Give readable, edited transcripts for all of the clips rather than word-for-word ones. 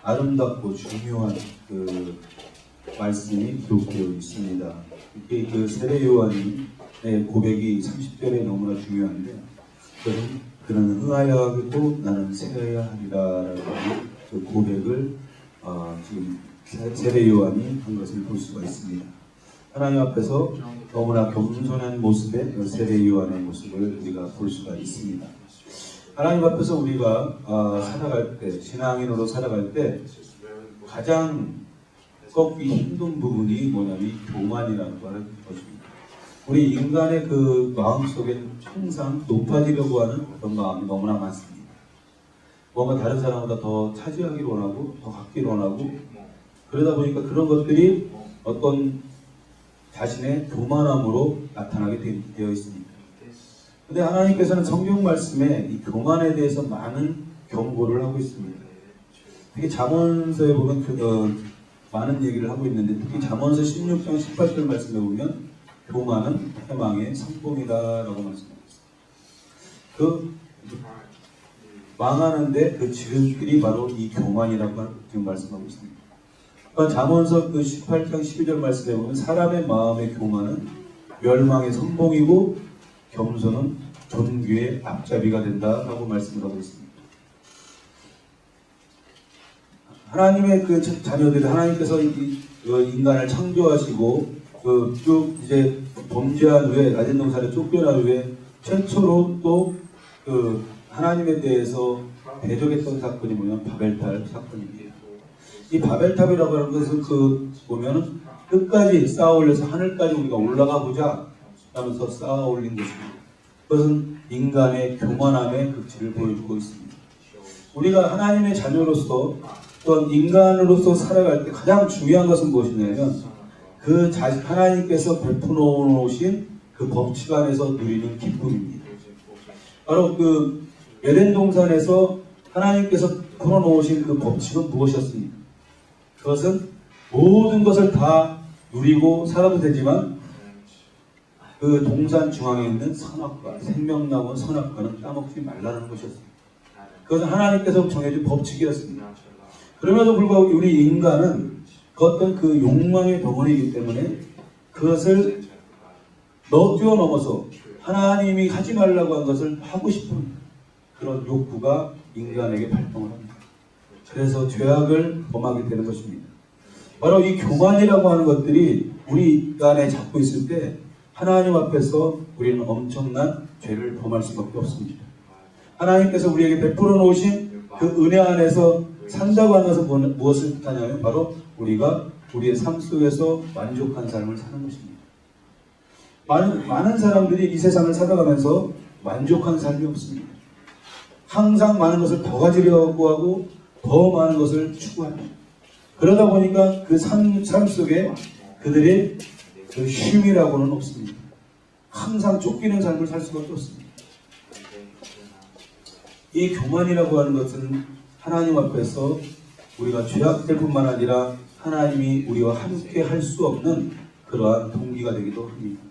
아름답고 중요한 그 말씀이 기록되어 있습니다. 이게 그 세례 요한의 고백이 30절에 너무나 중요한데, 그는 흥하여하고 나는 세례해야 하리라라는 그 고백을 지금 세례 요한이 한 것을 볼 수가 있습니다. 하나님 앞에서 너무나 겸손한 모습의 세례 요한의 모습을 우리가 볼 수가 있습니다. 하나님 앞에서 우리가 살아갈 때, 신앙인으로 살아갈 때 가장 꺾기 힘든 부분이 뭐냐면 교만이라는 것입니다. 우리 인간의 그 마음속에 항상 높아지려고 하는 어떤 마음이 너무나 많습니다. 뭔가 다른 사람보다 더 차지하기를 원하고 더 갖기를 원하고, 그러다 보니까 그런 것들이 어떤 자신의 교만함으로 나타나게 되어 있습니다. 근데 하나님께서는 성경 말씀에 이 교만에 대해서 많은 경고를 하고 있습니다. 특히 잠언서에 보면 많은 얘기를 하고 있는데, 특히 잠언서 16장 18절 말씀에 보면 교만은 패망의 선봉이다라고 말씀하고 있습니다. 그 망하는데 그 지름길이 바로 이 교만이라고 지금 말씀하고 있습니다. 그러니까 잠언서 그 18장 12절 말씀에 보면 사람의 마음의 교만은 멸망의 선봉이고 겸손은 존귀의 앞잡이가 된다라고 말씀을 하고 있습니다. 하나님의 그 자녀들이 하나님께서 인간을 창조하시고 쭉 이제 범죄한 후에 낮은 동산에 쫓겨난 후에 최초로 또 하나님에 대해서 대적했던 사건이 뭐냐면 바벨탑 사건입니다. 이 바벨탑이라고 하는 것은 보면은 끝까지 쌓아 올려서 하늘까지 우리가 올라가 보자 하면서 쌓아 올린 것입니다. 그것은 인간의 교만함의 극치를 보여주고 있습니다. 우리가 하나님의 자녀로서 또한 인간으로서 살아갈 때 가장 중요한 것은 무엇이냐면 하나님께서 베풀어 놓으신 그 법칙 안에서 누리는 기쁨입니다. 바로 그 에덴 동산에서 하나님께서 풀어놓으신 그 법칙은 무엇이었습니까? 그것은 모든 것을 다 누리고 살아도 되지만 그 동산 중앙에 있는 선악과, 생명나무 선악과는 따먹지 말라는 것이었습니다. 그것은 하나님께서 정해준 법칙이었습니다. 그럼에도 불구하고 우리 인간은 그 어떤 그 욕망의 덩어리이기 때문에 그것을 뛰어넘어서 하나님이 하지 말라고 한 것을 하고 싶은 그런 욕구가 인간에게 발동을 합니다. 그래서 죄악을 범하게 되는 것입니다. 바로 이 교만이라고 하는 것들이 우리 인간에 잡고 있을 때 하나님 앞에서 우리는 엄청난 죄를 범할 수밖에 없습니다. 하나님께서 우리에게 베풀어 놓으신 그 은혜 안에서 산다고 하는 것은 무엇을 뜻하냐면 바로 우리가 우리의 삶 속에서 만족한 삶을 사는 것입니다. 많은 사람들이 이 세상을 살아가면서 만족한 삶이 없습니다. 항상 많은 것을 더 가지려고 하고 더 많은 것을 추구합니다. 그러다 보니까 그 삶 속에 그들의 그 쉼이라고는 없습니다. 항상 쫓기는 삶을 살 수밖에 없습니다. 이 교만이라고 하는 것은 하나님 앞에서 우리가 죄악될 뿐만 아니라 하나님이 우리와 함께 할 수 없는 그러한 동기가 되기도 합니다.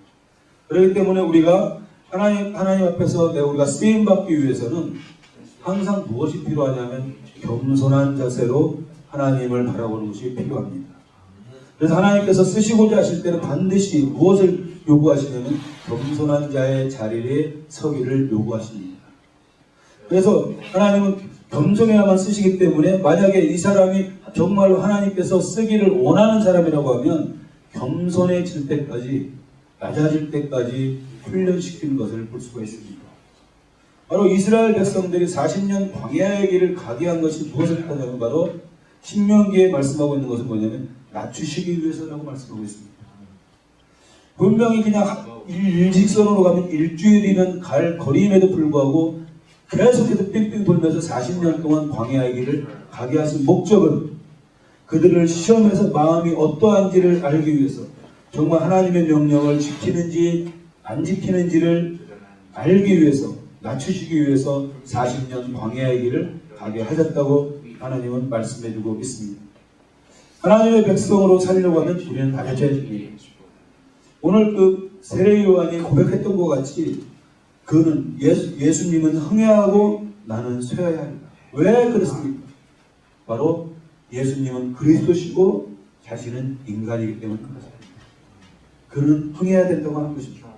그렇기 때문에 우리가 하나님 앞에서 우리가 쓰임받기 위해서는 항상 무엇이 필요하냐면 겸손한 자세로 하나님을 바라보는 것이 필요합니다. 그래서 하나님께서 쓰시고자 하실 때는 반드시 무엇을 요구하시냐면 겸손한 자의 자리에 서기를 요구하십니다. 그래서 하나님은 겸손해야만 쓰시기 때문에 만약에 이 사람이 정말로 하나님께서 쓰기를 원하는 사람이라고 하면 겸손해질 때까지, 낮아질 때까지 훈련시키는 것을 볼 수가 있습니다. 바로 이스라엘 백성들이 40년 광야의 길을 가게 한 것이 무엇을 뜻하냐면 바로 신명기에 말씀하고 있는 것은 뭐냐면 낮추시기 위해서라고 말씀하고 있습니다. 분명히 그냥 일직선으로 가면 일주일이면 갈 거리임에도 불구하고 계속해서 빙빙 돌면서 40년 동안 광야의 길을 가게 하신 목적은 그들을 시험해서 마음이 어떠한지를 알기 위해서, 정말 하나님의 명령을 지키는지 안 지키는지를 알기 위해서, 낮추시기 위해서 40년 광야의 길을 가게 하셨다고 하나님은 말씀해주고 있습니다. 하나님의 백성으로 살려고 하면 우리는 낮아져야 됩니다. 오늘 그 세례 요한이 고백했던 것 같이 그는 예수님은 흥해하고 나는 쇠해야 한다. 왜 그렇습니까? 바로 예수님은 그리스도시고 자신은 인간이기 때문에 그렇습니다. 그는 흥해야 된다고 하는 것입니다.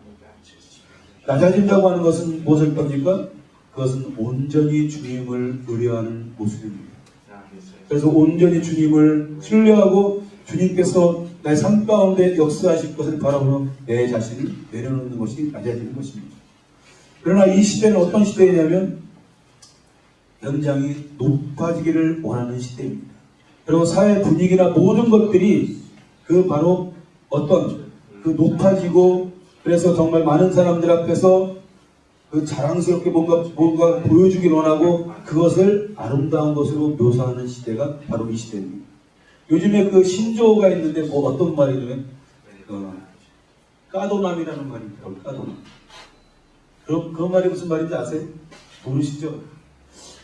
낮아진다고 하는 것은 무엇을 겁니까? 그것은 온전히 주님을 의뢰하는 모습입니다. 그래서 온전히 주님을 신뢰하고 주님께서 내 삶 가운데 역사하실 것을 바라보며 내 자신을 내려놓는 것이 낮아지는 것입니다. 그러나 이 시대는 어떤 시대이냐면 굉장히 높아지기를 원하는 시대입니다. 그리고 사회 분위기나 모든 것들이 그 바로 어떤 그 높아지고 그래서 정말 많은 사람들 앞에서 그 자랑스럽게 뭔가 보여주길 원하고 그것을 아름다운 것으로 묘사하는 시대가 바로 이 시대입니다. 요즘에 그 신조어가 있는데 뭐 어떤 말이냐면 까도남이라는 말입니다. 까도남. 그럼 그 말이 무슨 말인지 아세요? 모르시죠?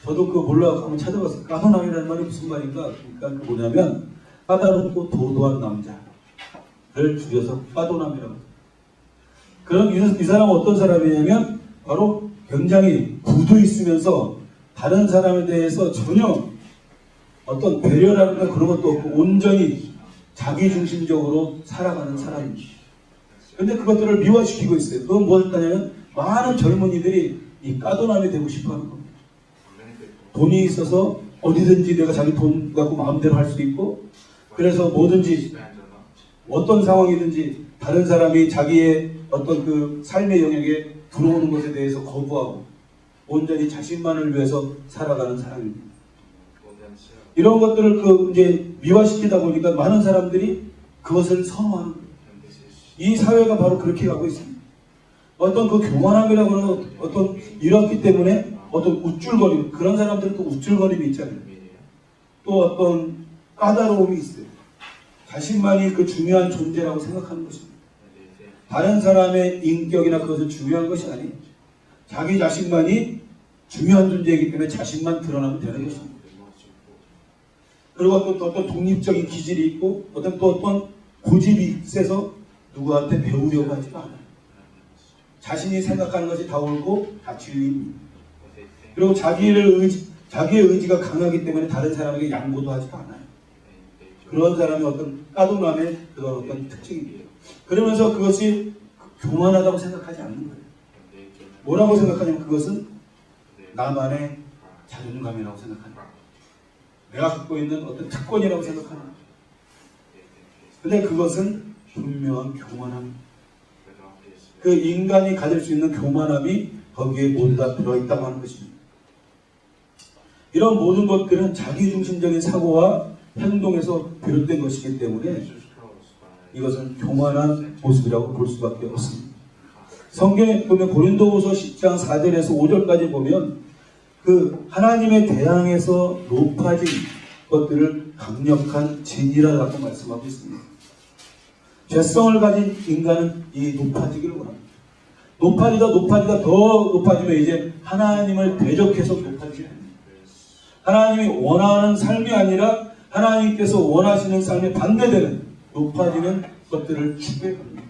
저도 그거 몰라서 한번 찾아봤어요. 까도남이라는 말이 무슨 말인가? 그러니까 그 뭐냐면 까다롭고 도도한 남자를 줄여서 까도남이라고 합니다. 그럼 이 사람은 어떤 사람이냐면 바로 굉장히 부도 있으면서 다른 사람에 대해서 전혀 어떤 배려라든가 그런 것도 없고 온전히 자기중심적으로 살아가는 사람입니다. 그런데 그것들을 미화시키고 있어요. 그건 무엇이냐면 많은 젊은이들이 이 까도남이 되고 싶어하는 겁니다. 돈이 있어서 어디든지 내가 자기 돈 갖고 마음대로 할 수 있고 그래서 뭐든지 어떤 상황이든지 다른 사람이 자기의 어떤 그 삶의 영역에 들어오는 것에 대해서 거부하고 온전히 자신만을 위해서 살아가는 사람입니다. 이런 것들을 이제 미화시키다 보니까 많은 사람들이 그것을 선호하는 거예요. 이 사회가 바로 그렇게 가고 있습니다. 어떤 그 교만함이라고 하는 어떤 이렇기 때문에 어떤 우쭐거림 그런 사람들은 또 우쭐거림이 있잖아요. 또 어떤 까다로움이 있어요. 자신만이 그 중요한 존재라고 생각하는 것입니다. 다른 사람의 인격이나 그것은 중요한 것이 아니에요. 자기 자신만이 중요한 존재이기 때문에 자신만 드러나면 되는 것입니다. 그리고 또 어떤 독립적인 기질이 있고 어떤 고집이 세서 누구한테 배우려고 하지 않아요. 자신이 생각하는 것이 다 옳고 다 진리입니다. 그리고 자기의 의지가 강하기 때문에 다른 사람에게 양보도 하지 않아요. 그런 사람의 어떤 까도남의 그런 어떤 특징입니다. 그러면서 그것이 교만하다고 생각하지 않는 거예요. 뭐라고 생각하냐면 그것은 나만의 자존감이라고 생각하는 거예요. 내가 갖고 있는 어떤 특권이라고 생각하는 거예요. 근데 그것은 분명한 교만함. 그 인간이 가질 수 있는 교만함이 거기에 모두 다 들어있다고 하는 것입니다. 이런 모든 것들은 자기중심적인 사고와 행동에서 비롯된 것이기 때문에 이것은 교만한 모습이라고 볼 수밖에 없습니다. 성경에 보면 고린도후서 10장 4절에서 5절까지 보면 그 하나님에 대항해서 높아진 것들을 강력한 진이라고 말씀하고 있습니다. 죄성을 가진 인간은 이 높아지기를 원합니다. 높아지다 더 높아지면 이제 하나님을 대적해서 높아지게 됩니다. 하나님이 원하는 삶이 아니라 하나님께서 원하시는 삶에 반대되는 높아지는 것들을 추구해갑니다.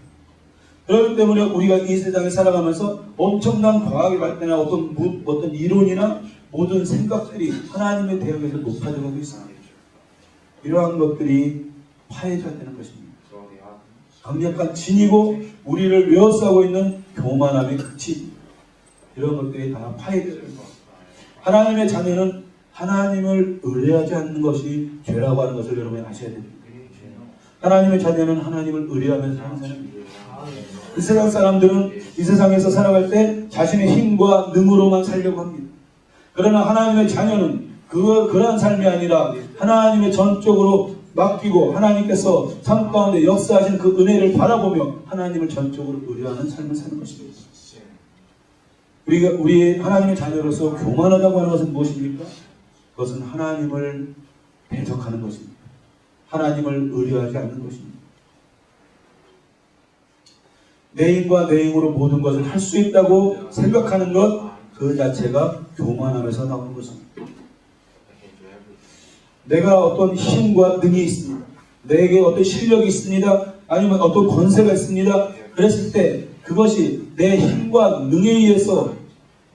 그렇기 때문에 우리가 이 세상에 살아가면서 엄청난 과학의 발전이나 어떤 이론이나 모든 생각들이 하나님에 대항해서 높아져가고 있습니다. 이러한 것들이 파해져야 되는 것입니다. 강력한 진이고 우리를 외워싸고 있는 교만함의 극치 이런 것들이 다 파해져야 됩니다. 하나님의 자녀는 하나님을 의뢰하지 않는 것이 죄라고 하는 것을 여러분이 아셔야 됩니다. 하나님의 자녀는 하나님을 의뢰하면서 사는 사람입니다. 이 세상 사람들은 이 세상에서 살아갈 때 자신의 힘과 능으로만 살려고 합니다. 그러나 하나님의 자녀는 그러한 삶이 아니라 하나님의 전적으로 맡기고 하나님께서 삶 가운데 역사하신 그 은혜를 바라보며 하나님을 전적으로 의뢰하는 삶을 사는 것입니다. 우리 하나님의 자녀로서 교만하다고 하는 것은 무엇입니까? 그것은 하나님을 대적하는 것입니다. 하나님을 의뢰하지 않는 것입니다. 내 힘과 내 힘으로 모든 것을 할 수 있다고 생각하는 것 그 자체가 교만함에서 나오는 것입니다. 내가 어떤 힘과 능이 있습니다. 내게 어떤 실력이 있습니다. 아니면 어떤 권세가 있습니다. 그랬을 때 그것이 내 힘과 능에 의해서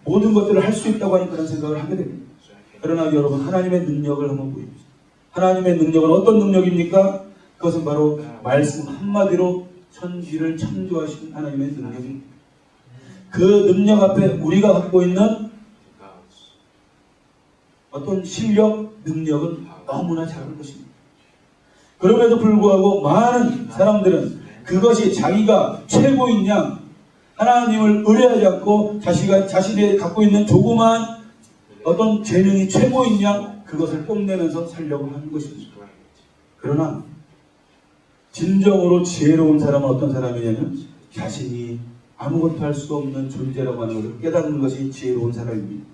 모든 것들을 할 수 있다고 하는 그런 생각을 하게 됩니다. 그러나 여러분 하나님의 능력을 한번 보십시오. 하나님의 능력은 어떤 능력입니까? 그것은 바로 말씀 한마디로 천지를 창조하신 하나님의 능력입니다. 그 능력 앞에 우리가 갖고 있는 어떤 실력, 능력은 너무나 작은 것입니다. 그럼에도 불구하고 많은 사람들은 그것이 자기가 최고인 양 하나님을 의뢰하지 않고 자신이 갖고 있는 조그만 어떤 재능이 최고인 양 그것을 뽐내면서 살려고 하는 것입니다. 그러나 진정으로 지혜로운 사람은 어떤 사람이냐면 자신이 아무것도 할 수 없는 존재라고 하는 것을 깨닫는 것이 지혜로운 사람입니다.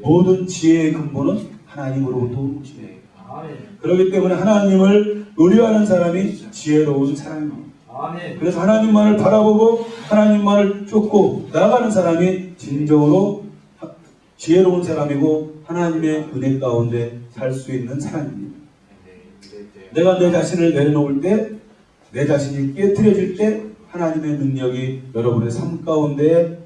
모든 지혜의 근본은 하나님으로부터 오는 것입니다. 그렇기 때문에 하나님을 의뢰하는 사람이 지혜로운 사람입니다. 그래서 하나님만을 바라보고 하나님만을 쫓고 나아가는 사람이 진정으로 지혜로운 사람이고 하나님의 은혜 가운데 살 수 있는 사람입니다. 내가 내 자신을 내려놓을 때, 내 자신이 깨트려질 때 하나님의 능력이 여러분의 삶 가운데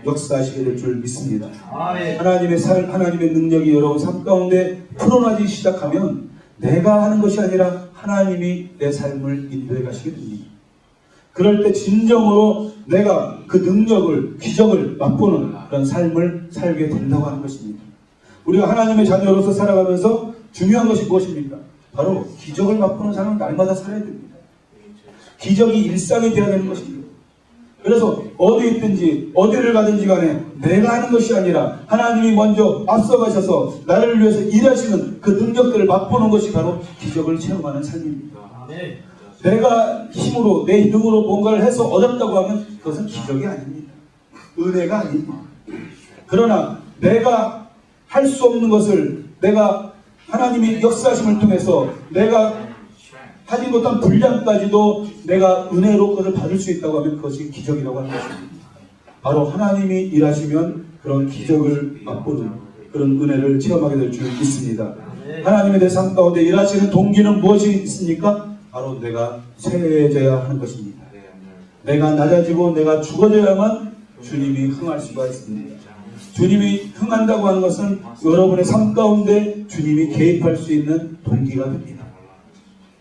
역사하시게 될 줄 믿습니다. 하나님의 능력이 여러분 삶 가운데 풀어나기 시작하면 내가 하는 것이 아니라 하나님이 내 삶을 인도해 가시게 됩니다. 그럴 때 진정으로 내가 그 능력을, 기적을 맛보는 그런 삶을 살게 된다고 하는 것입니다. 우리가 하나님의 자녀로서 살아가면서 중요한 것이 무엇입니까? 바로 기적을 맛보는 삶을 날마다 살아야 됩니다. 기적이 일상이 되어야 되는 것입니다. 그래서 어디 있든지 어디를 가든지 간에 내가 하는 것이 아니라 하나님이 먼저 앞서가셔서 나를 위해서 일하시는 그 능력들을 맛보는 것이 바로 기적을 체험하는 삶입니다. 내가 힘으로 내 능으로 뭔가를 해서 얻었다고 하면 그것은 기적이 아닙니다. 은혜가 아닙니다. 그러나 내가 할 수 없는 것을 내가 하나님이 역사하심을 통해서 내가 하지 못한 분량까지도 내가 은혜로 그것을 받을 수 있다고 하면 그것이 기적이라고 하는 것입니다. 바로 하나님이 일하시면 그런 기적을 맛보는 그런 은혜를 체험하게 될 줄 믿습니다. 하나님의 내 삶 가운데 일하시는 동기는 무엇이 있습니까? 바로 내가 쇠해져야 하는 것입니다. 내가 낮아지고 내가 죽어져야만 주님이 흥할 수가 있습니다. 주님이 흥한다고 하는 것은 여러분의 삶 가운데 주님이 개입할 수 있는 동기가 됩니다.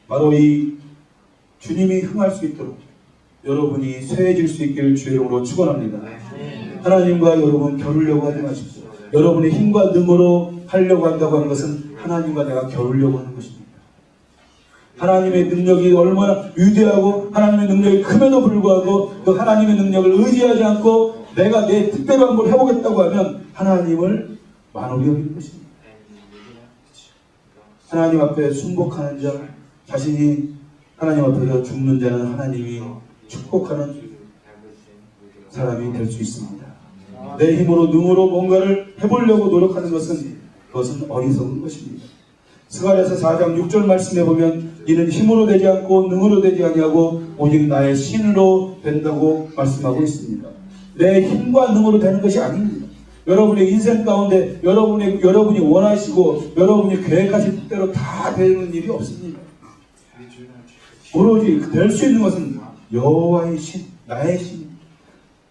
바로 이 주님이 흥할 수 있도록 여러분이 쇠해질 수 있기를 주의 이름으로 축원합니다. 하나님과 여러분 겨루려고 하지 마십시오. 여러분의 힘과 능으로 하려고 한다고 하는 것은 하나님과 내가 겨루려고 하는 것입니다. 하나님의 능력이 얼마나 위대하고 하나님의 능력이 큼에도 불구하고 그 하나님의 능력을 의지하지 않고 내가 내 뜻대로 한번 해보겠다고 하면 하나님을 만홀히 여기는 것입니다. 하나님 앞에 순복하는 자, 자신이 하나님 앞에서 죽는 자는 하나님이 축복하는 사람이 될 수 있습니다. 내 힘으로 능으로 뭔가를 해보려고 노력하는 것은 그것은 어리석은 것입니다. 스가랴서 4장 6절 말씀에 보면 이는 힘으로 되지 않고 능으로 되지 아니하고 오직 나의 신으로 된다고 말씀하고 있습니다. 내 힘과 능으로 되는 것이 아닙니다. 여러분의 인생 가운데 여러분이 원하시고 여러분이 계획하신 뜻대로 다 되는 일이 없습니다. 오로지 될 수 있는 것은 여호와의 신, 나의 신,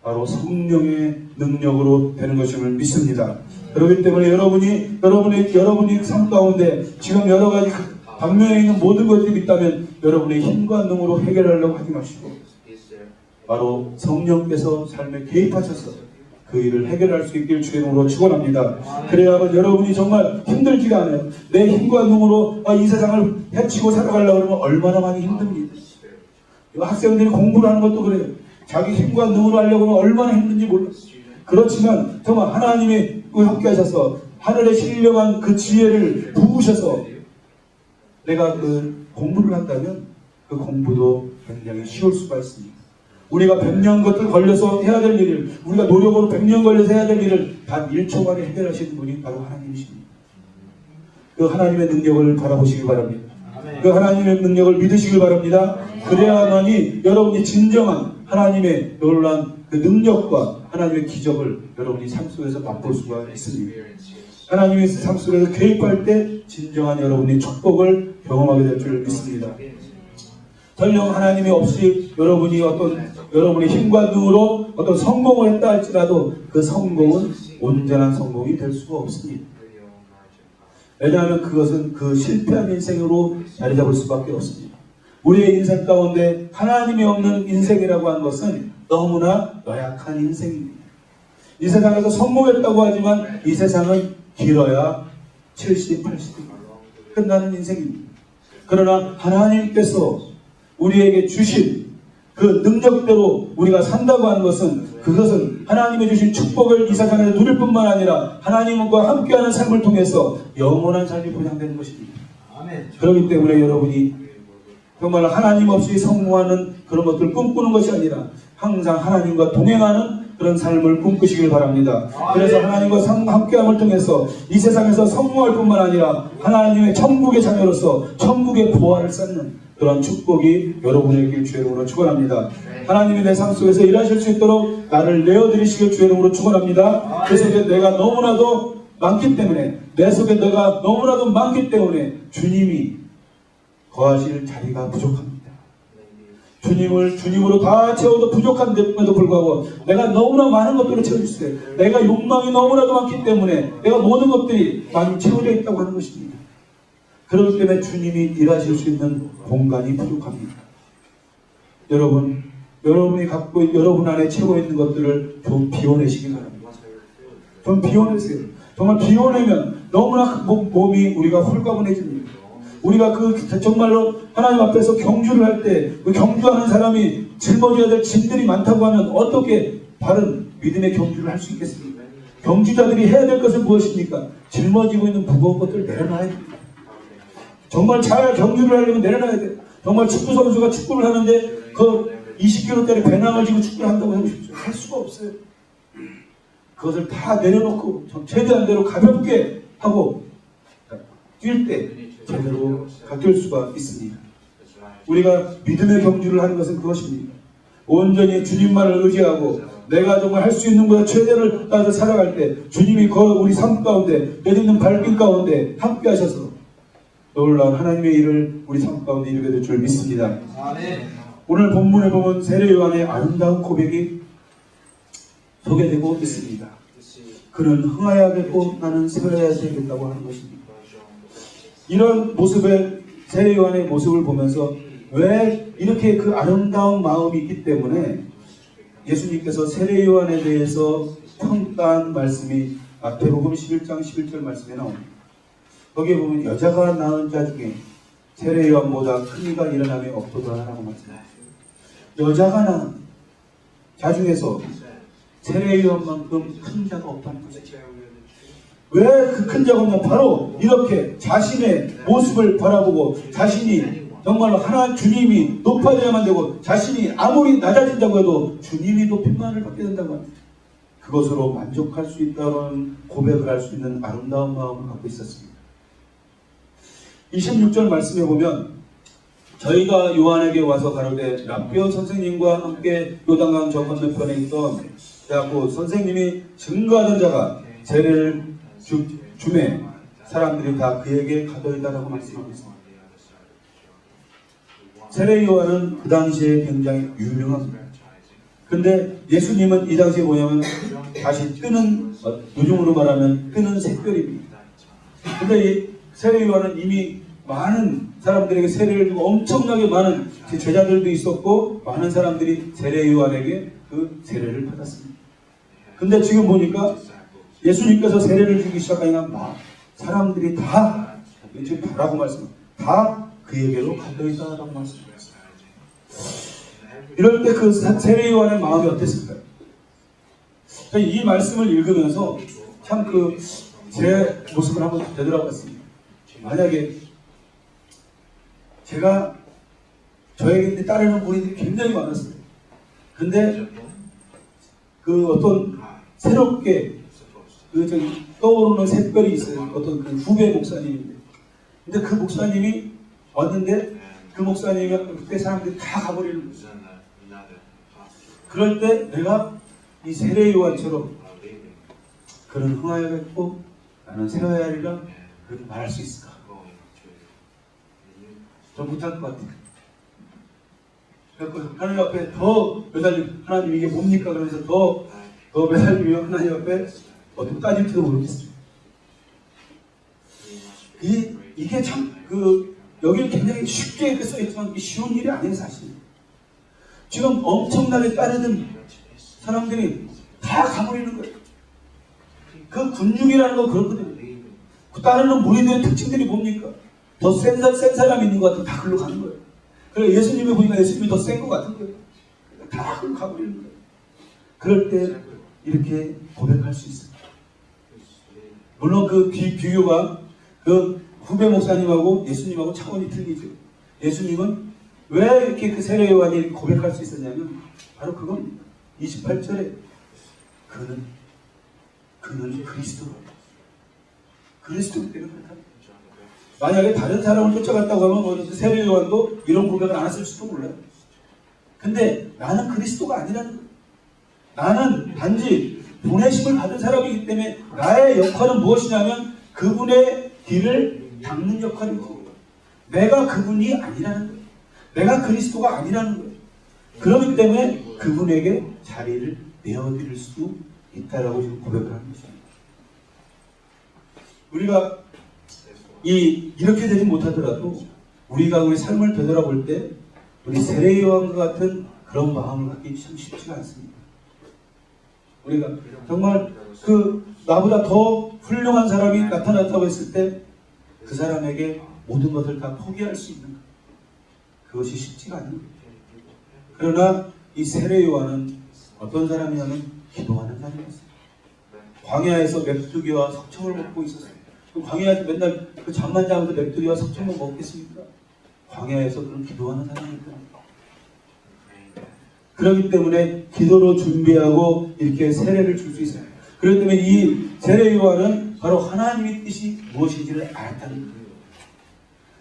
바로 성령의 능력으로 되는 것임을 믿습니다. 그렇기 때문에 여러분이 삶 가운데 지금 여러 가지 방면에 있는 모든 것들이 있다면 여러분의 힘과 능으로 해결하려고 하지 마시고 바로 성령께서 삶에 개입하셔서 그 일을 해결할 수 있길 주의 이름으로 축원합니다. 그래야만 여러분이 정말 힘들지가 않아요. 내 힘과 능으로 이 세상을 헤치고 살아가려고 하면 얼마나 많이 힘듭니다. 학생들이 공부를 하는 것도 그래요. 자기 힘과 능으로 하려고 하면 얼마나 힘든지 몰라요. 그렇지만 정말 하나님이 함께 하셔서 하늘에 신령한 그 지혜를 부으셔서 내가 그 공부를 한다면 그 공부도 굉장히 쉬울 수가 있습니다. 우리가 100년 걸려서 해야 될 일을, 우리가 노력으로 100년 걸려서 해야 될 일을 단 1초 만에 해결하시는 분이 바로 하나님이십니다. 그 하나님의 능력을 바라보시기 바랍니다. 그 하나님의 능력을 믿으시길 바랍니다. 그래야만이 여러분이 진정한 하나님의 놀라운 그 능력과 하나님의 기적을 여러분이 삶 속에서 맛볼 수가 있습니다. 하나님의 삶 속에서 개입할 때 진정한 여러분이 축복을 경험하게 될 줄 믿습니다. 설령 하나님이 없이 여러분의 힘과 능으로 어떤 성공을 했다 할지라도 그 성공은 온전한 성공이 될 수가 없습니다. 왜냐하면 그것은 그 실패한 인생으로 자리 잡을 수밖에 없습니다. 우리의 인생 가운데 하나님이 없는 인생이라고 하는 것은 너무나 연약한 인생입니다. 이 세상에서 성공했다고 하지만 이 세상은 길어야 70, 80이 끝나는 인생입니다. 그러나 하나님께서 우리에게 주신 그 능력대로 우리가 산다고 하는 것은 그것은 하나님이 주신 축복을 이 세상에서 누릴 뿐만 아니라 하나님과 함께하는 삶을 통해서 영원한 삶이 보장되는 것입니다. 그렇기 때문에 여러분이 정말 하나님 없이 성공하는 그런 것들을 꿈꾸는 것이 아니라 항상 하나님과 동행하는 그런 삶을 꿈꾸시길 바랍니다. 그래서 하나님과 함께함을 통해서 이 세상에서 성공할 뿐만 아니라 하나님의 천국의 자녀로서 천국의 보화를 쌓는 그런 축복이 여러분에게 주의 이름으로 축원합니다. 하나님이 내 삶 속에서 일하실 수 있도록 나를 내어드리시길 주의 이름으로 축원합니다. 그 속에 내가 너무나도 많기 때문에 내 속에 내가 너무나도 많기 때문에 주님이 거하실 자리가 부족합니다. 주님을 주님으로 다 채워도 부족한데도 불구하고 내가 너무나 많은 것들을 채워주세요. 내가 욕망이 너무나도 많기 때문에 내가 모든 것들이 많이 채워져 있다고 하는 것입니다. 그렇기 때문에 주님이 일하실 수 있는 공간이 부족합니다. 여러분이 갖고 여러분 안에 채워 있는 것들을 좀 비워내시기 바랍니다. 좀 비워내세요. 정말 비워내면 너무나 몸이 우리가 홀가분해집니다. 우리가 정말로 하나님 앞에서 경주를 할 때 그 경주하는 사람이 짊어져야 될 짐들이 많다고 하면 어떻게 바른 믿음의 경주를 할 수 있겠습니까? 경주자들이 해야 될 것은 무엇입니까? 짊어지고 있는 무거운 것들을 내려놔야 됩니다. 정말 잘 경주를 하려면 내려놔야 돼요. 정말 축구 선수가 축구를 하는데 그 20kg짜리 배낭을 지고 축구를 한다고 해보십시오. 할 수가 없어요. 그것을 다 내려놓고 최대한대로 가볍게 하고 뛸 때 제대로 바뀔 수가 있습니다. 우리가 믿음의 경주를 하는 것은 그것입니다. 온전히 주님만을 의지하고 내가 정말 할 수 있는 것에 최대를 다해서 살아갈 때 주님이 우리 삶 가운데 내딛는 발길 가운데 함께 하셔서 놀라운 하나님의 일을 우리 삶 가운데 이루게 될 줄 믿습니다. 오늘 본문에 보면 세례 요한의 아름다운 고백이 소개되고 있습니다. 그는 흥하야겠고 나는 쇠하야 되겠다고 하는 것입니다. 이런 모습의 세례 요한의 모습을 보면서 왜 이렇게 그 아름다운 마음이 있기 때문에 예수님께서 세례 요한에 대해서 평가한 말씀이 마태복음 11장 11절 말씀에 나옵니다. 거기에 보면 여자가 낳은 자 중에 세례 요한보다 큰 이가 일어남이 없도다라고 말씀합니다. 여자가 낳은 자 중에서 세례 요한만큼 큰 자가 없다는 것이죠. 왜 그 큰 자가 없냐? 바로 이렇게 자신의 모습을 바라보고 자신이 정말로 하나 주님이 높아져야만 되고 자신이 아무리 낮아진다고 해도 주님이 높임만을 받게 된다고 합니다. 그것으로 만족할 수 있다는 고백을 할 수 있는 아름다운 마음을 갖고 있었습니다. 26절 말씀에 보면 저희가 요한에게 와서 가로되 랍비어 선생님과 함께 요단강 저 건너편에 있던 그래갖고 선생님이 증거하던 자가 세례를 주매 사람들이 다 그에게 가더이다라고 말씀하고 있습니다. 세례 요한은 그 당시에 굉장히 유명합니다. 근데 예수님은 이 당시에 뭐냐면 다시 뜨는, 요즘으로 말하면 뜨는 샛별입니다. 근데 이 세례 요한은 이미 많은 사람들에게 세례를 주고 엄청나게 많은 제자들도 있었고 많은 사람들이 세례 요한에게 그 세례를 받았습니다. 근데 지금 보니까 예수님께서 세례를 주기 시작하니까 막 사람들이 다 지금 다라고 말씀합니다. 다 그에게로 가더이다라고 말씀합니다. 이럴 때 그 세례 요한의 마음이 어땠을까요? 이 말씀을 읽으면서 참 제 모습을 한번 되돌아봤습니다. 만약에 제가 저에게 따르는 무리들이 굉장히 많았어요. 근데 그 어떤 새롭게 떠오르는 샛별이 있어요. 어떤 그 후배 목사님인데. 근데 그 목사님이 왔는데 그 목사님이 그때 사람들이 다 가버리는 거예요. 그럴 때 내가 이 세례 요한처럼 그는 흥하여야겠고 나는 쇠하여야 하리라 그렇게 말할 수 있을까? 좀 못할 것 같아요. 그래서 하나님 앞에 더 매달리면 하나님 이게 뭡니까? 그러면서 더 매달리면 하나님 앞에 어떻게 따질지도 모르겠어요. 이게 참 여기는 굉장히 쉽게 이렇게 써있지만 이게 쉬운 일이 아니에요 사실. 지금 엄청나게 따르던 사람들이 다 가버리는 거예요. 그 군중이라는 건 그렇거든요. 그 따르는 무리들의 특징들이 뭡니까? 더 센 사람이 있는 것 같으면 다 글로 가는 거예요. 그래서 예수님을 보니까 예수님이 더 센 것 같은 거예요. 다 글로 가버리는 거예요. 그럴 때 이렇게 고백할 수 있어요. 물론 그 비교가 그 후배 목사님하고 예수님하고 차원이 틀리죠. 예수님은 왜 이렇게 그 세례 요한이 고백할 수 있었냐면 바로 그건 28절에 그는 그리스도기 때문에 그렇다. 만약에 다른 사람을 쫓아갔다고 하면 세례 요한도 이런 고백을 안 했을 수도 몰라요. 근데 나는 그리스도가 아니라는 거예요. 나는 단지 보내심을 받은 사람이기 때문에 나의 역할은 무엇이냐면 그분의 길을 닦는 역할이고 내가 그분이 아니라는 거예요. 내가 그리스도가 아니라는 거예요. 그렇기 때문에 그분에게 자리를 내어드릴 수 있다라고 지금 고백을 하는 것입니다. 우리가 이렇게 되지 못하더라도 우리가 우리 삶을 되돌아볼 때 우리 세례 요한과 같은 그런 마음을 갖기 참 쉽지가 않습니다. 우리가 정말 나보다 더 훌륭한 사람이 나타났다고 했을 때 그 사람에게 모든 것을 다 포기할 수 있는 것. 그것이 쉽지가 않는 거예요. 그러나 이 세례 요한은 어떤 사람이냐면 기도하는 사람이었어요. 광야에서 메뚜기와 석청을 먹고 있었어요. 광야에서 맨날 그 잠만 자면서 메뚜기와 석청을 먹겠습니까? 광야에서 그런 기도하는 사람이었어요. 그렇기 때문에 기도로 준비하고 이렇게 세례를 줄 수 있어요. 그렇기 때문에 이 세례 요한은 바로 하나님의 뜻이 무엇인지를 알았다는 거예요.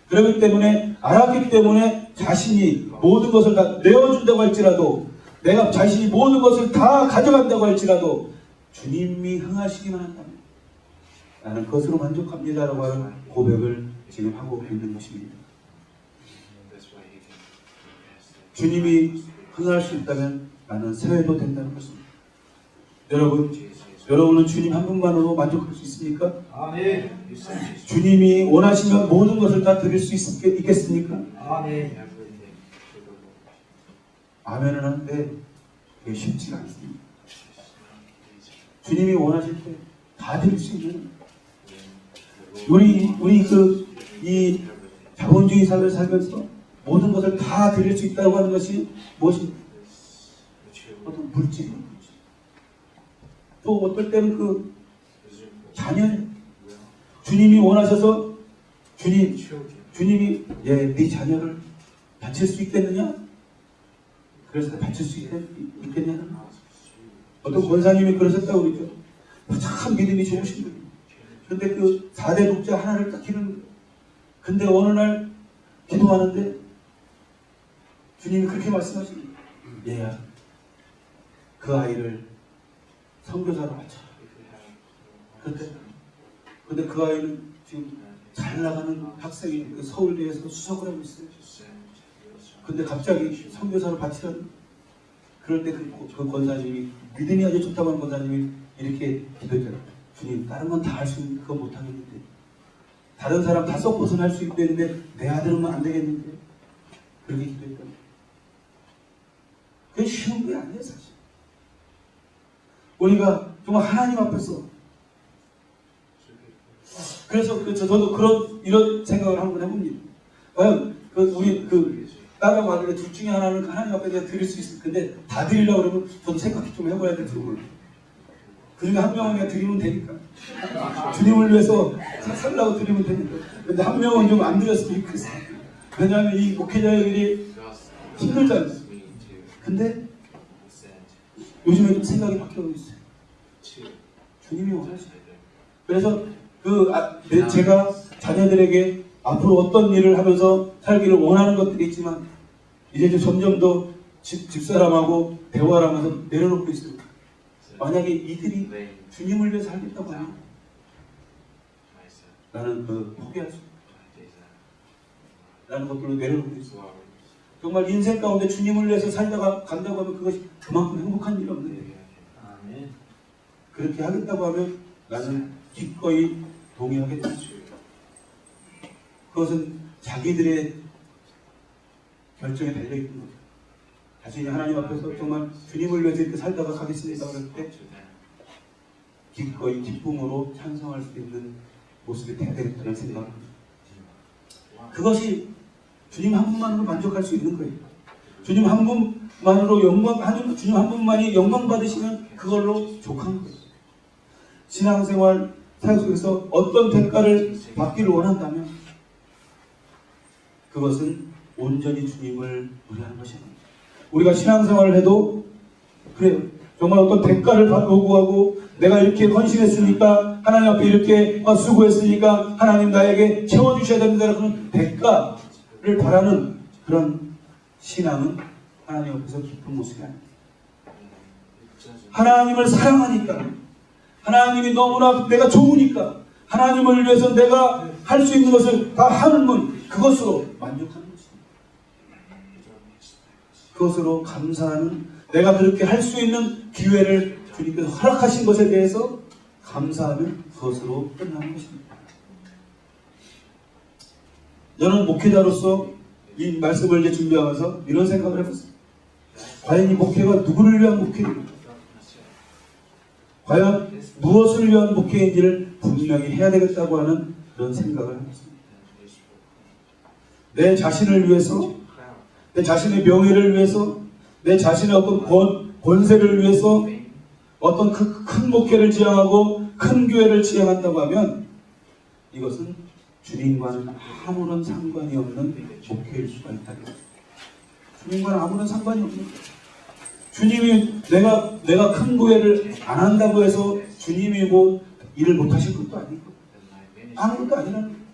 그렇기 때문에 알았기 때문에 자신이 모든 것을 다 내어준다고 할지라도 내가 자신이 모든 것을 다 가져간다고 할지라도 주님이 흥하시기만 한다면 나는 그것으로 만족합니다라고 하는 고백을 지금 하고 있는 것입니다. 주님이 흥할 수 있다면 나는 세회도 된다는 것입니다. 여러분은 주님 한 분만으로 만족할 수 있습니까? 아멘. 주님이 원하시면 모든 것을 다 드릴 수 있겠습니까? 아멘. 아멘은 하는데 그게 쉽지가 않습니다. 주님이 원하실 때 다 드릴 수 있는 우리 이 자본주의 사회를 살면서 모든 것을 다 드릴 수 있다고 하는 것이 무엇입니까? 어떤 물질이에요. 또 어떨 때는 자녀 주님이 원하셔서 주님이 네 자녀를 바칠 수 있겠느냐? 그래서 바칠 수 있겠냐? 어떤 권사님이 그러셨다고 그러죠. 참 믿음이 좋으신 분이에요. 근데 4대 독자 하나를 딱 기르는 거예요. 근데 어느 날 기도하는데 주님이 그렇게 말씀하십니다. 얘야, 그 아이를 선교사로 바쳐. 근데 그 아이는 지금 잘 나가는 학생이 서울대에서 수석을 하고 있어요. 근데 갑자기 선교사로 바치라는. 그럴 때 그 권사님이 믿음이 아주 좋다고 하는 권사님이 이렇게 기도했잖아요. 주님, 다른 건 다 할 수 있는데 그거 못하겠는데, 다른 사람 다 섞어서는 할 수 있겠는데 내 아들은 안 되겠는데, 그렇게 기도했거든요. 그게 쉬운 게 아니에요 사실. 우리가 정말 하나님 앞에서, 그래서 저도 이런 생각을 한번 해봅니다. 과연 우리 딸하고 아들의 둘 중에 하나는 하나님 앞에 내가 드릴 수 있을 텐데 다 드리려고 그러면 저도 생각 좀 해봐야 될지 몰라요. 그 중에 한 명은 내가 드리면 되니까, 주님을 위해서 살라고 드리면 되니까. 근데 한 명은 좀 안 드렸으면 좋겠어요. 왜냐하면 이 목회자들이 힘들잖아요. 근데 요즘에 좀 생각이 바뀌고 있어요. 주님이 원하시죠. 그래서 제가 자녀들에게 앞으로 어떤 일을 하면서 살기를 원하는 것들이 있지만 이제 좀 점점 더 집사람하고 대화를 하면서 내려놓고 있어요. 만약에 이들이 주님을 위해 살겠다고 하면 나는 포기할 수 없다 라는 것들로 내려놓고 있어요. 정말 인생 가운데 주님을 위해서 살다가 간다고 하면 그것이 그만큼 행복한 일이 없는 거예요. 그렇게 하겠다고 하면 나는 기꺼이 동의하겠다. 그것은 자기들의 결정에 달려있는 거죠. 자신이 하나님 앞에서 정말 주님을 위해서 이렇게 살다가 가겠습니다 그럴 때 기꺼이 기쁨으로 찬성할 수 있는 모습이 되어야 되겠다는 생각을 합니다. 그것이 주님 한 분만으로 만족할 수 있는 거예요. 주님 한 분만으로 주님 한 분만이 영광 받으시면 그걸로 족한 거예요. 신앙생활 사역 속에서 어떤 대가를 받기를 원한다면 그것은 온전히 주님을 의뢰하는 것입니다. 우리가 신앙생활을 해도 그래요. 정말 어떤 대가를 요구하고 내가 이렇게 헌신했으니까 하나님 앞에 이렇게 수고했으니까 하나님 나에게 채워주셔야 됩니다. 그런 대가를 바라는 그런 신앙은 하나님 앞에서 깊은 모습이 아닙니다. 하나님을 사랑하니까 하나님이 너무나 내가 좋으니까 하나님을 위해서 내가 할 수 있는 것을 다 하는 그것으로 만족하는 것입니다. 그것으로 감사하는 내가 그렇게 할 수 있는 기회를 주님께서 허락하신 것에 대해서 감사하는 그것으로 끝나는 것입니다. 저는 목회자로서 이 말씀을 이제 준비하면서 이런 생각을 해봤어요. 과연 이 목회가 누구를 위한 목회인가? 과연 무엇을 위한 목회인지를 분명히 해야 되겠다고 하는 그런 생각을 해봤습니다. 내 자신을 위해서, 내 자신의 명예를 위해서, 내 자신의 어떤 권세를 위해서 어떤 큰 목회를 지향하고 큰 교회를 지향한다고 하면 이것은 주님과는 아무런 상관이 없는 목회일 수가 있다. 주님과는 아무런 상관이 없는 거예요. 주님이 내가 큰 교회를 안 한다고 해서 주님이 뭐 일을 못 하실 것도 아니고 아무것도 아니라는 거예요.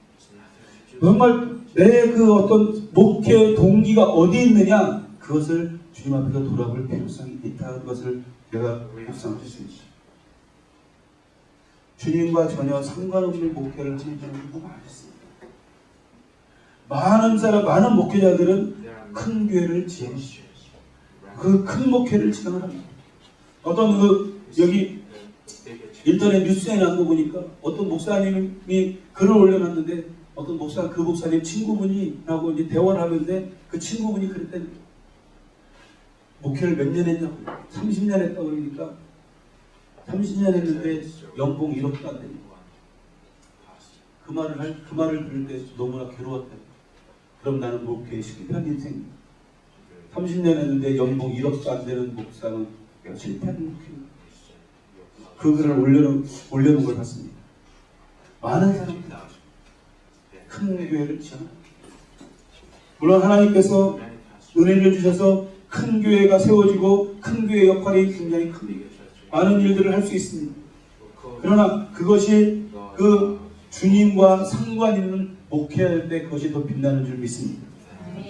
정말 내 그 어떤 목회 동기가 어디 있느냐 그것을 주님 앞에서 돌아볼 필요성이 있다는 것을 제가 묵상할 수 있습니다. 주님과 전혀 상관없는 목회를 하는 사람들도 많습니다. 많은 목회자들은 큰 교회를 지향합니다. 그 큰 목회를 지향을 합니다. 어떤 여기 인터넷 뉴스에 난 거 보니까 어떤 목사님이 글을 올려놨는데 어떤 그 목사님 친구분이라고 이제 대화를 하는데 그 친구분이 그랬더니 목회를 몇 년 했냐고 30년 했다고 그러니까 30년 했는데 연봉 1억도 안 되니까 그 말을 들을 때 너무나 괴로웠다. 그럼 나는 목회에 실패한 인생 30년 했는데 연봉 1억도 안 되는 목사는 실패한 목회입니다. 그 글을 올려놓은 걸 봤습니다. 많은 사람들이 큰 교회를 지향합니다. 물론 하나님께서 은혜를 주셔서 큰 교회가 세워지고 큰 교회의 역할이 굉장히 큽니다. 많은 일들을 할 수 있습니다. 그러나 그것이 그 주님과 상관 있는 목회할 때 그것이 더 빛나는 줄 믿습니다.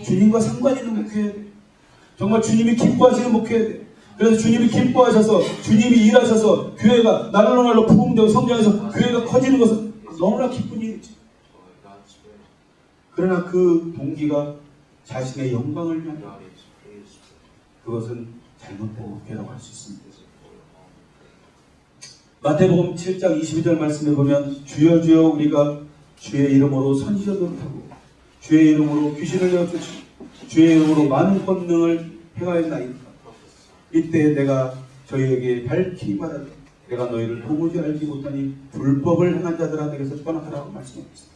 주님과 상관 있는 목회해야 돼요. 정말 주님이 기뻐하시는 목회해야 돼요. 그래서 주님이 기뻐하셔서 주님이 일하셔서 교회가 날로 부흥되고 성장해서 교회가 커지는 것은 너무나 기쁜 일이죠. 그러나 그 동기가 자신의 영광을 위한 그것은 잘못된 목회라고 할 수 있습니다. 마태복음 7장 22절 말씀에 보면 주여 주여 우리가 주의 이름으로 선지자도 하고 주의 이름으로 귀신을 내어쫓고 주의 이름으로 많은 권능을 행하였나이다. 이때 내가 저희에게 밝히 말하되 내가 너희를 도무지 알지 못하니 불법을 행한 자들아 내게서 떠나가라고 말씀하셨습니다.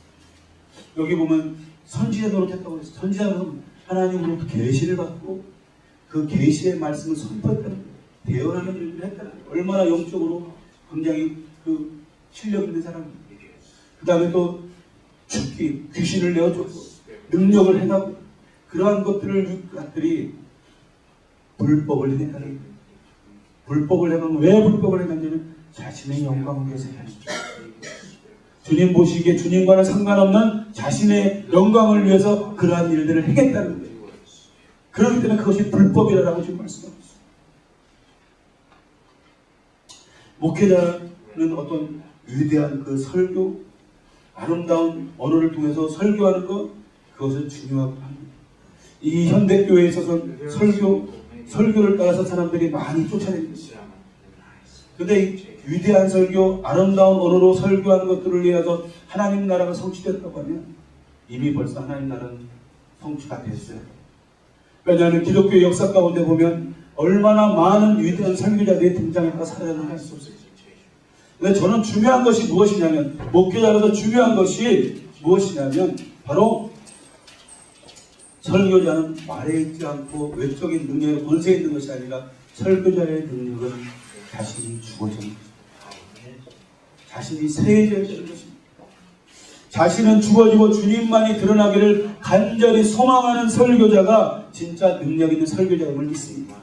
여기 보면 선지자 노릇했다고 했어요. 선지자는 하나님으로부터 계시를 받고 그 계시의 말씀을 선포했다는 거예요. 대언하는 일을 했다는 거예요. 얼마나 영적으로 굉장히 그 실력 있는 사람입니다. 그 다음에 또 죽기, 귀신을 내어주고 능력을 행하고 그러한 것들이 불법을 행했다는 거예요. 불법을 행하면 왜 불법을 행했냐면 자신의 영광을 위해서 행했죠. 주님 보시기에 주님과는 상관없는 자신의 영광을 위해서 그러한 일들을 행했다는 거예요. 그렇기 때문에 그것이 불법이라고 지금 말씀하고 있습니다. 목회자는 어떤 위대한 그 설교, 아름다운 언어를 통해서 설교하는 것, 그것은 중요하고 합니다. 이 현대교회에 있어서 설교를 따라서 사람들이 많이 쫓아냅니다. 그런데 이 위대한 설교, 아름다운 언어로 설교하는 것들을 위해서 하나님 나라가 성취됐다고 하면 이미 벌써 하나님 나라는 성취가 됐어요. 왜냐하면 기독교 역사 가운데 보면 얼마나 많은 위대한 설교자들이 등장했다 사라졌는지 알 수 없어요. 근데 저는 중요한 것이 무엇이냐면, 목회자로서 중요한 것이 무엇이냐면 바로 설교자는 말에 있지 않고 외적인 능력에 권세 있는 것이 아니라 설교자의 능력은 자신이 주어지는 것입니다. 자신이 세해져야 되는 것입니다. 자신은 죽어지고 주님만이 드러나기를 간절히 소망하는 설교자가 진짜 능력 있는 설교자임을 믿습니다.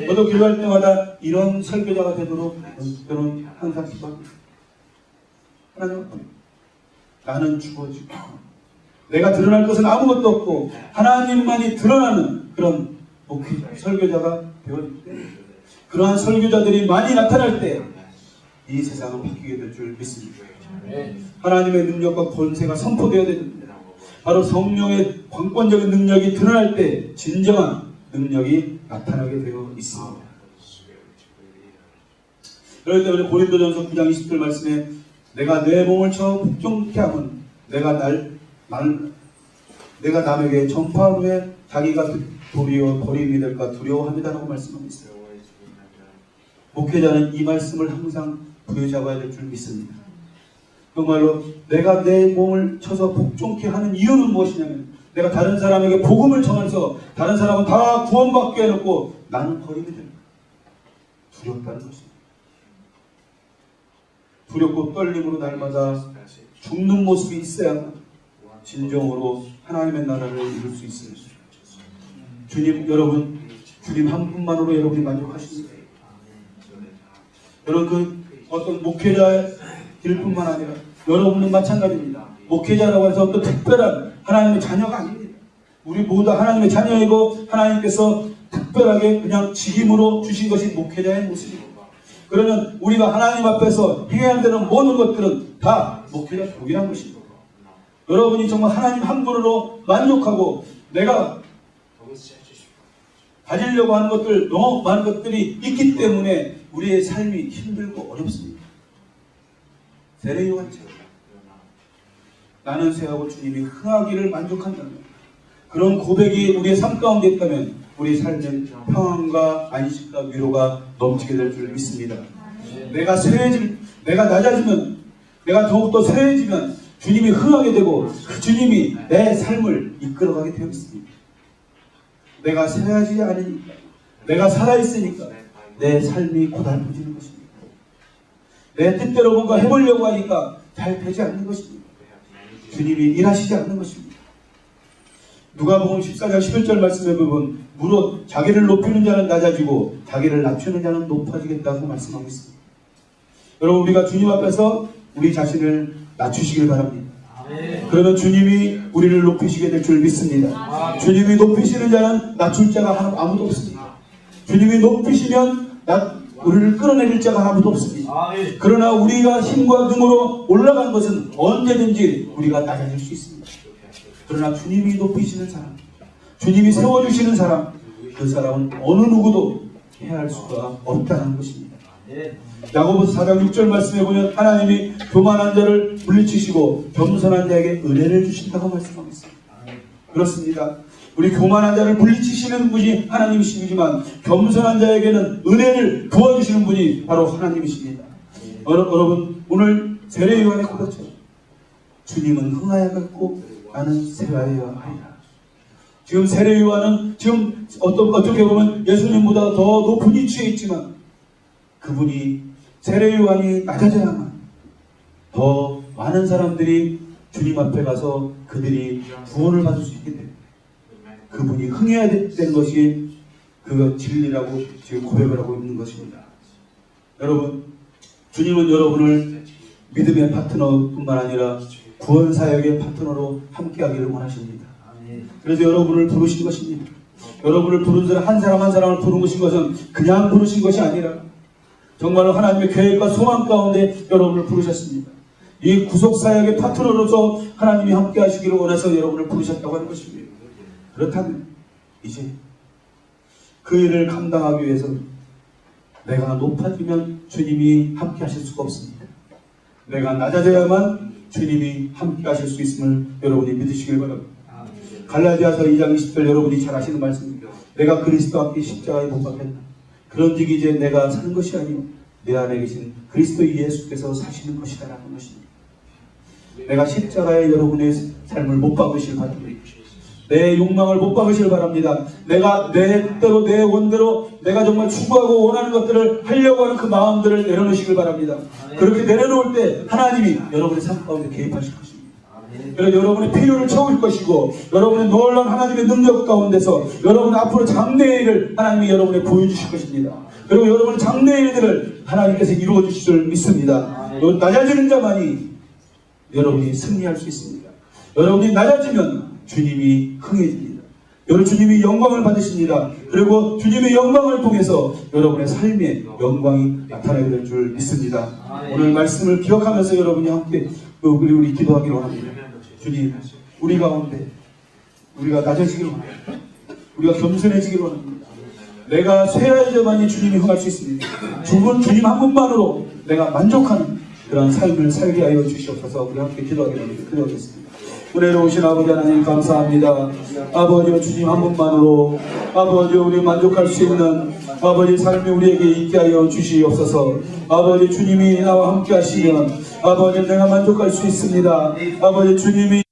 저도 기도할 때마다 이런 설교자가 되도록 저는 항상 기도합니다. 하나님, 나는 죽어지고 내가 드러날 것은 아무것도 없고 하나님만이 드러나는 그런 설교자가 되어질 때, 그러한 설교자들이 많이 나타날 때 이 세상은 바뀌게 될 줄 믿습니다. 하나님의 능력과 권세가 선포되어야 됩니다. 바로 성령의 관건적인 능력이 드러날 때 진정한 능력이 나타나게 되어 있습니다. 그럴 때 우리 고린도전서 9장 20절 말씀에 내가 내 몸을 쳐 복종케 하면 내가 남에게 전파한 후에 자기가 도리어 버림이 될까 두려워합니다라고 말씀하고 있어요. 목회자는 이 말씀을 항상 부여잡아야 될 줄 믿습니다. 정말로 내가 내 몸을 쳐서 복종케 하는 이유는 무엇이냐면, 내가 다른 사람에게 복음을 전해서 다른 사람은 다 구원받게 해놓고 나는 버림이 됩니다. 두렵다는 것입니다. 두렵고 떨림으로 날마다 죽는 모습이 있어야 진정으로 하나님의 나라를 이룰 수 있습니다. 주님, 여러분, 주님 한 분만으로 여러분이 만족하십니다. 여러분, 그 어떤 목회자일 뿐만 아니라 여러분은 마찬가지입니다. 목회자라고 해서 어떤 특별한 하나님의 자녀가 아닙니다. 우리 모두 하나님의 자녀이고 하나님께서 특별하게 그냥 직임으로 주신 것이 목회자의 모습입니다. 그러면 우리가 하나님 앞에서 행해야 되는 모든 것들은 다 목회자 동일한 것입니다. 여러분이 정말 하나님 한 분으로 만족하고 내가 가지려고 하는 것들, 너무 많은 것들이 있기 때문에 우리의 삶이 힘들고 어렵습니다. 세례요한처럼 나는 새하고 주님이 흥하기를 만족한다면, 그런 고백이 우리의 삶 가운데 있다면 우리 삶은 평안과 안식과 위로가 넘치게 될 줄 믿습니다. 내가 낮아지면, 내가 더욱더 쇠해지면 주님이 흥하게 되고 그 주님이 내 삶을 이끌어가게 되어 있습니다. 내가 쇠하지 않으니까, 내가 살아있으니까 내 삶이 고달퍼지는 것입니다. 내 뜻대로 뭔가 해보려고 하니까 잘 되지 않는 것입니다. 주님이 일하시지 않는 것입니다. 누가복음 14장 11절 말씀에 보면 무릇 자기를 높이는 자는 낮아지고 자기를 낮추는 자는 높아지겠다고 말씀하고 있습니다. 여러분, 우리가 주님 앞에서 우리 자신을 낮추시길 바랍니다. 그러면 주님이 우리를 높이시게 될 줄 믿습니다. 주님이 높이시는 자는 낮출 자가 아무도 없습니다. 주님이 높이시면 우리를 끌어내릴 자가 아무도 없습니다. 그러나 우리가 힘과 능으로 올라간 것은 언제든지 우리가 낮아질 수 있습니다. 그러나 주님이 높이시는 사람, 주님이 세워주시는 사람, 그 사람은 어느 누구도 해할 수가 없다는 것입니다. 야고보서 4장 6절 말씀에 보면 하나님이 교만한 자를 물리치시고 겸손한 자에게 은혜를 주신다고 말씀하고 있습니다. 그렇습니다. 우리 교만한 자를 물리치시는 분이 하나님이시지만 겸손한 자에게는 은혜를 부어주시는 분이 바로 하나님이십니다. 여러분, 오늘 세례요한의 고백처럼 주님은 흥하여갔고 나는 쇠하여야 하리라. 지금 세례요한은 지금 어떻게 보면 예수님보다 더 높은 위치에 있지만 그분이 세례요한이 낮아져야만 더 많은 사람들이 주님 앞에 가서 그들이 구원을 받을 수 있게 됩니다. 그분이 흥해야 되는 것이 그 진리라고 지금 고백을 하고 있는 것입니다. 여러분, 주님은 여러분을 믿음의 파트너뿐만 아니라 구원 사역의 파트너로 함께하기를 원하십니다. 그래서 여러분을 부르신 것입니다. 여러분을 부른 사람 한 사람 한 사람을 부르신 것은 그냥 부르신 것이 아니라 정말로 하나님의 계획과 소망 가운데 여러분을 부르셨습니다. 이 구속사역의 파트너로서 하나님이 함께 하시기를 원해서 여러분을 부르셨다고 하는 것입니다. 그렇다면 이제 그 일을 감당하기 위해서 내가 높아지면 주님이 함께 하실 수가 없습니다. 내가 낮아져야만 주님이 함께 하실 수 있음을 여러분이 믿으시길 바랍니다. 갈라디아서 2장 20절 여러분이 잘 아시는 말씀입니다. 내가 그리스도와 함께 십자가에 못 박혔나. 그런즉 이제 내가 사는 것이 아니요 내 안에 계신 그리스도 예수께서 사시는 것이다라는 것입니다. 내가 십자가에 여러분의 삶을 못 박으실 바랍니다. 내 욕망을 못 박으실 바랍니다. 내가 내 뜻대로 내 원대로 내가 정말 추구하고 원하는 것들을 하려고 하는 그 마음들을 내려놓으시길 바랍니다. 그렇게 내려놓을 때 하나님이 여러분의 삶 가운데 개입하실 것입니다. 그래서 여러분의 필요를 채울 것이고 여러분의 놀라운 하나님의 능력 가운데서 여러분 앞으로 장래의 일을 하나님이 여러분에 보여주실 것입니다. 그리고 여러분의 장래의 일들을 하나님께서 이루어 주실 줄 믿습니다. 낮아지는 자만이 여러분이 승리할 수 있습니다. 여러분이 낮아지면 주님이 흥해집니다. 여러분 주님이 영광을 받으십니다. 그리고 주님의 영광을 통해서 여러분의 삶에 영광이 나타나게 될 줄 믿습니다. 오늘 말씀을 기억하면서 여러분이 함께 우리 기도하기로 합니다. 주님, 우리 가운데 우리가 낮아지기로 합니다. 우리가 겸손해지기로 합니다. 내가 쇠하여야만이 주님이 흥할 수 있습니다. 주님 한 분만으로 내가 만족하는 그런 삶을 살게 하여 주시옵소서. 우리 함께 기도하겠습니다. 은혜로우신 아버지 하나님 감사합니다. 아버지여 주님 한 분만으로 아버지여 우리 만족할 수 있는 아버지 삶이 우리에게 있게 하여 주시옵소서. 아버지 주님이 나와 함께 하시면 아버지 내가 만족할 수 있습니다. 아버지 주님이